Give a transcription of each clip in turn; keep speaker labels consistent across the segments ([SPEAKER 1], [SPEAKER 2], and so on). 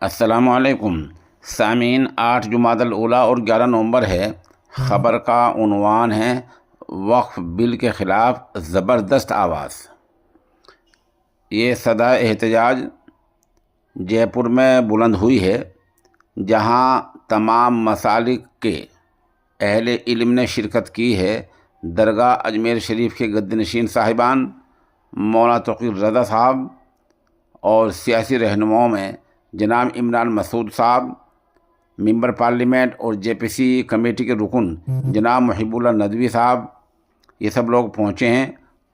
[SPEAKER 1] السلام علیکم سامعین، 8 جمادی الاولیٰ اور 11 نومبر ہے۔ خبر کا عنوان ہے وقف بل کے خلاف زبردست آواز۔ یہ صدا احتجاج جے پور میں بلند ہوئی ہے، جہاں تمام مسالک کے اہل علم نے شرکت کی ہے۔ درگاہ اجمیر شریف کے گدی نشین صاحبان، مولانا تقی رضا صاحب اور سیاسی رہنماؤں میں جناب عمران مسعود صاحب، ممبر پارلیمنٹ اور جے پی سی کمیٹی کے رکن جناب محب اللہ ندوی صاحب، یہ سب لوگ پہنچے ہیں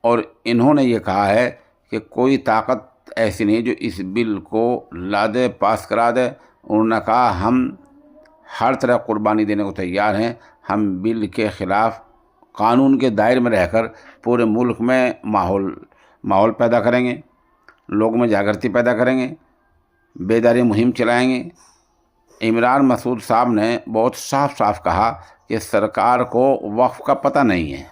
[SPEAKER 1] اور انہوں نے یہ کہا ہے کہ کوئی طاقت ایسی نہیں جو اس بل کو لا دے، پاس کرا دے۔ انہوں نے کہا ہم ہر طرح قربانی دینے کو تیار ہیں۔ ہم بل کے خلاف قانون کے دائرے میں رہ کر پورے ملک میں ماحول پیدا کریں گے، لوگوں میں جاگرتی پیدا کریں گے، بیداری مہم چلائیں گے۔ عمران مسعود صاحب نے بہت صاف کہا کہ سرکار کو وقف کا پتہ نہیں ہے۔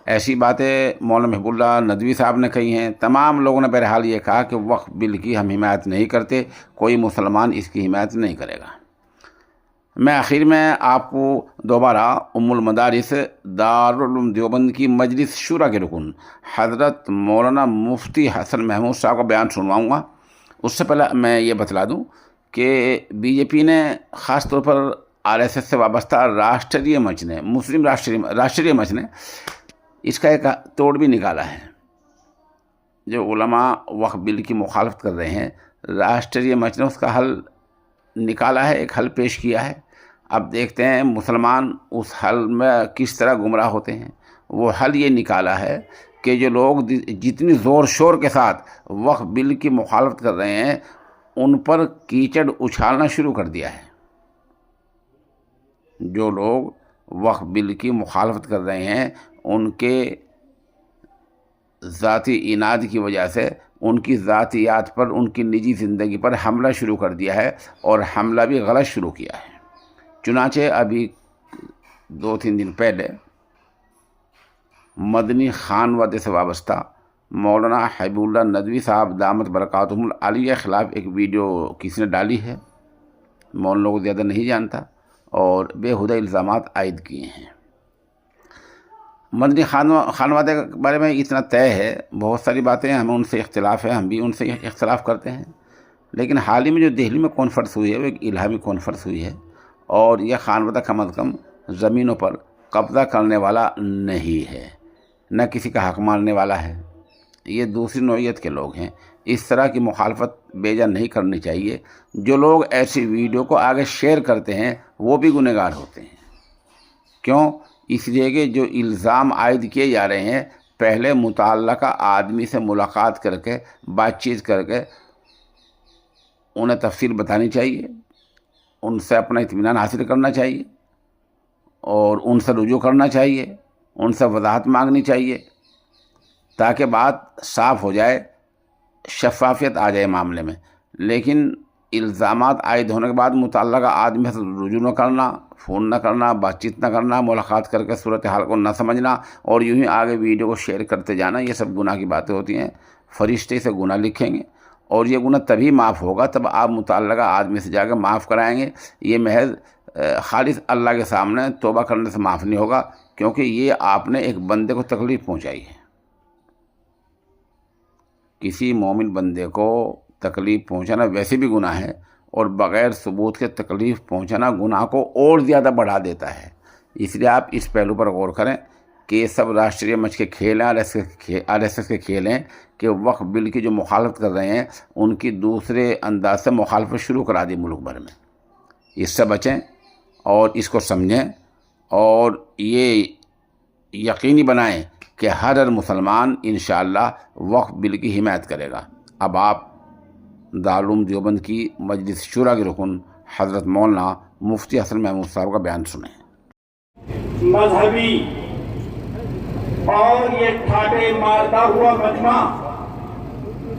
[SPEAKER 1] ایسی باتیں مولانا محب اللہ ندوی صاحب نے کہی ہیں۔ تمام لوگوں نے بہرحال یہ کہا کہ وقف بل کی ہم حمایت نہیں کرتے، کوئی مسلمان اس کی حمایت نہیں کرے گا۔ میں آخر میں آپ کو دوبارہ ام المدارس دارالعلوم دیوبند کی مجلس شورا کے رکن حضرت مولانا مفتی حسن محمود صاحب کا بیان سنواؤں گا۔ اس سے پہلے میں یہ بتلا دوں کہ بی جے پی نے خاص طور پر آر ایس ایس سے وابستہ راشٹریہ منچ نے، مسلم راشٹریہ منچ نے اس کا ایک توڑ بھی نکالا ہے۔ جو علماء وقف بل کی مخالفت کر رہے ہیں، راشٹریہ منچ نے اس کا حل نکالا ہے، ایک حل پیش کیا ہے۔ اب دیکھتے ہیں مسلمان اس حل میں کس طرح گمراہ ہوتے ہیں۔ وہ حل یہ نکالا ہے کہ جو لوگ جتنی زور شور کے ساتھ وقف بل کی مخالفت کر رہے ہیں، ان پر کیچڑ اچھالنا شروع کر دیا ہے۔ جو لوگ وقف بل کی مخالفت کر رہے ہیں، ان کے ذاتی اناد کی وجہ سے ان کی ذاتیات پر، ان کی نجی زندگی پر حملہ شروع کر دیا ہے، اور حملہ بھی غلط شروع کیا ہے۔ چنانچہ ابھی 2-3 دن پہلے مدنی خانوادے سے وابستہ مولانا حبیب اللہ ندوی صاحب دامت برکاتہم العالیہ کے خلاف ایک ویڈیو کسی نے ڈالی ہے۔ میں ان لوگوں زیادہ نہیں جانتا، اور بےہودہ الزامات عائد کیے ہیں۔ مدنی خانوادے کے بارے میں اتنا طے ہے، بہت ساری باتیں ہمیں ان سے اختلاف ہے، ہم بھی ان سے اختلاف کرتے ہیں، لیکن حال ہی میں جو دہلی میں کانفرنس ہوئی ہے وہ ایک الہامی کانفرنس ہوئی ہے، اور یہ خانوادہ کم از کم زمینوں پر قبضہ کرنے والا نہیں ہے، نہ کسی کا حق ماننے والا ہے۔ یہ دوسری نوعیت کے لوگ ہیں۔ اس طرح کی مخالفت بیجا نہیں کرنی چاہیے۔ جو لوگ ایسی ویڈیو کو آگے شیئر کرتے ہیں وہ بھی گنہگار ہوتے ہیں۔ کیوں؟ اس لیے کہ جو الزام عائد کیے جا رہے ہیں، پہلے متعلقہ آدمی سے ملاقات کر کے، بات چیت کر کے انہیں تفصیل بتانی چاہیے، ان سے اپنا اطمینان حاصل کرنا چاہیے، اور ان سے رجوع کرنا چاہیے، ان سے وضاحت مانگنی چاہیے، تاکہ بات صاف ہو جائے، شفافیت آ جائے معاملے میں۔ لیکن الزامات عائد ہونے کے بعد متعلقہ آدمی سے رجوع نہ کرنا، فون نہ کرنا، بات چیت نہ کرنا، ملاقات کر کے صورتحال کو نہ سمجھنا، اور یوں ہی آگے ویڈیو کو شیئر کرتے جانا، یہ سب گناہ کی باتیں ہوتی ہیں۔ فرشتے سے گناہ لکھیں گے، اور یہ گناہ تبھی معاف ہوگا جب آپ متعلقہ آدمی سے جا کے معاف کرائیں گے۔ یہ محض خالص اللہ کے سامنے توبہ کرنے سے معاف نہیں ہوگا، کیونکہ یہ آپ نے ایک بندے کو تکلیف پہنچائی ہے۔ کسی مومن بندے کو تکلیف پہنچانا ویسے بھی گناہ ہے، اور بغیر ثبوت کے تکلیف پہنچانا گناہ کو اور زیادہ بڑھا دیتا ہے۔ اس لیے آپ اس پہلو پر غور کریں کہ یہ سب راشٹریہ منچ کے کھیل ہیں، آر ایس ایس کے کھیل ہیں کہ وقف بل کی جو مخالفت کر رہے ہیں ان کی دوسرے انداز سے مخالفت شروع کرا دی ملک بھر میں۔ اس سے بچیں اور اس کو سمجھیں، اور یہ یقینی بنائیں کہ ہر مسلمان انشاءاللہ وقف بل کی حمایت کرے گا۔ اب آپ دارالعلوم دیوبند کی مجلس شورا کے رکن حضرت مولانا مفتی حسن محمود صاحب کا بیان سنیں۔
[SPEAKER 2] مذہبی اور یہ ٹھاٹے مارتا ہوا مجمع،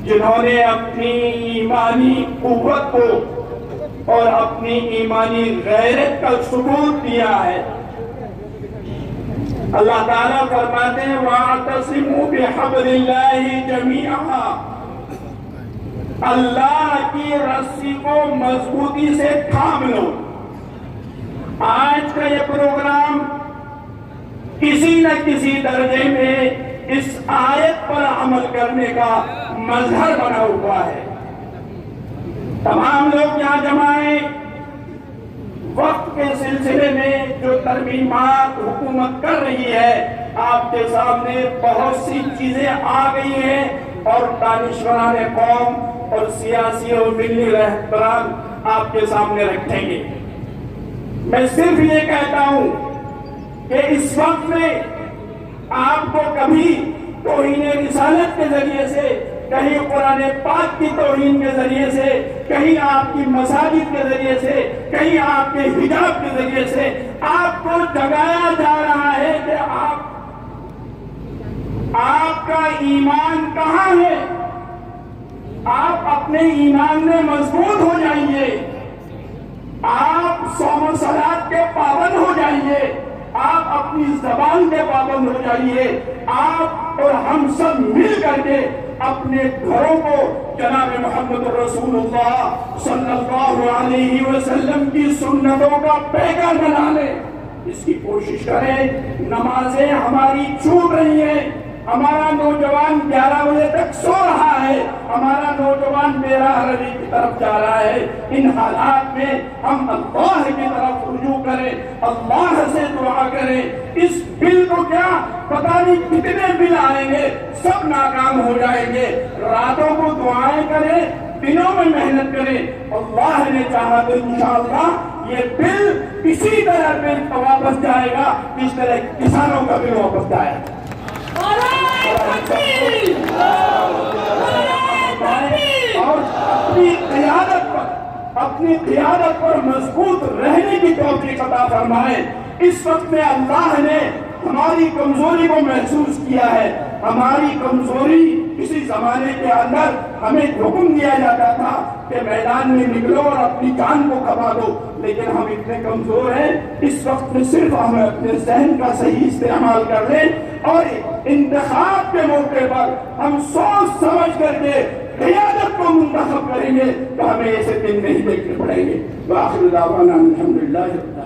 [SPEAKER 2] جنہوں نے اپنی ایمانی قوت کو اور اپنی ایمانی غیرت کا ثبوت دیا ہے۔ اللہ تعالیٰ فرماتے ہیں وَاعْتَصِمُوا بِحَبْلِ اللَّهِ جَمِيعًا، اللہ کی رسی کو مضبوطی سے تھام لو۔ آج کا یہ پروگرام کسی نہ کسی درجے میں اس آیت پر عمل کرنے کا مظہر بنا ہوا ہے۔ تمام لوگ یہاں جمع ہیں۔ وقت کے سلسلے میں جو ترمیمات حکومت کر رہی ہے، آپ کے سامنے بہت سی چیزیں آ گئی ہیں اور دانشوران قوم اور سیاسی اور ملی رہبران آپ کے سامنے رکھیں گے۔ میں صرف یہ کہتا ہوں کہ اس وقت میں آپ کو کبھی توہین رسالت کے ذریعے سے، کہیں قرآن پاک کی توہین کے ذریعے سے، کہیں آپ کی مساجد کے ذریعے سے، کہیں آپ کے حجاب کے ذریعے سے آپ کو جگایا جا رہا ہے کہ آپ کا ایمان کہاں ہے؟ آپ اپنے ایمان میں مضبوط ہو جائیے، آپ صوم و صلاۃ کے پابند ہو جائیے، آپ اپنی زبان کے پابند ہو جائیے، آپ اور ہم سب مل کر کے اپنے گھروں کو جناب محمد رسول اللہ صلی اللہ علیہ وسلم کی سنتوں کا پیکر بنا لیں۔ اس کی کوشش کریں۔ نمازیں ہماری چھوٹ رہی ہیں، ہمارا نوجوان 11 بجے تک سو رہا ہے، ہمارا نوجوان میرا عربی کی طرف جا رہا ہے۔ ان حالات میں ہم اللہ کی طرف رجوع کریں، اللہ سے دعا کریں۔ اس بل کو کیا پتہ نہیں کتنے بل آئیں گے، سب ناکام ہو جائیں گے۔ راتوں کو دعائیں کریں، دنوں میں محنت کریں۔ اللہ نے چاہا تو انشاءاللہ یہ بل اسی طرح بل واپس جائے گا جس طرح کسانوں کا بل واپس جائے گا۔ اور اپنی قیادت پر مضبوط رہنے کی توفیق عطا فرمائے۔ اس وقت میں اللہ نے ہماری کمزوری کو محسوس کیا ہے۔ ہماری کمزوری کسی زمانے کے اندر ہمیں حکم دیا جاتا تھا کہ میدان میں نکلو اور اپنی جان کو کھپا دو، لیکن ہم اتنے کمزور ہیں۔ اس وقت میں صرف ہمیں اپنے ذہن کا صحیح استعمال کر لیں اور انتخاب کے موقع پر ہم سوچ سمجھ کر کے قیادت کو منتخب کریں گے تو ہمیں ایسے دن نہیں دیکھنے پڑیں گے۔ وآخر دعوانا الحمدللہ۔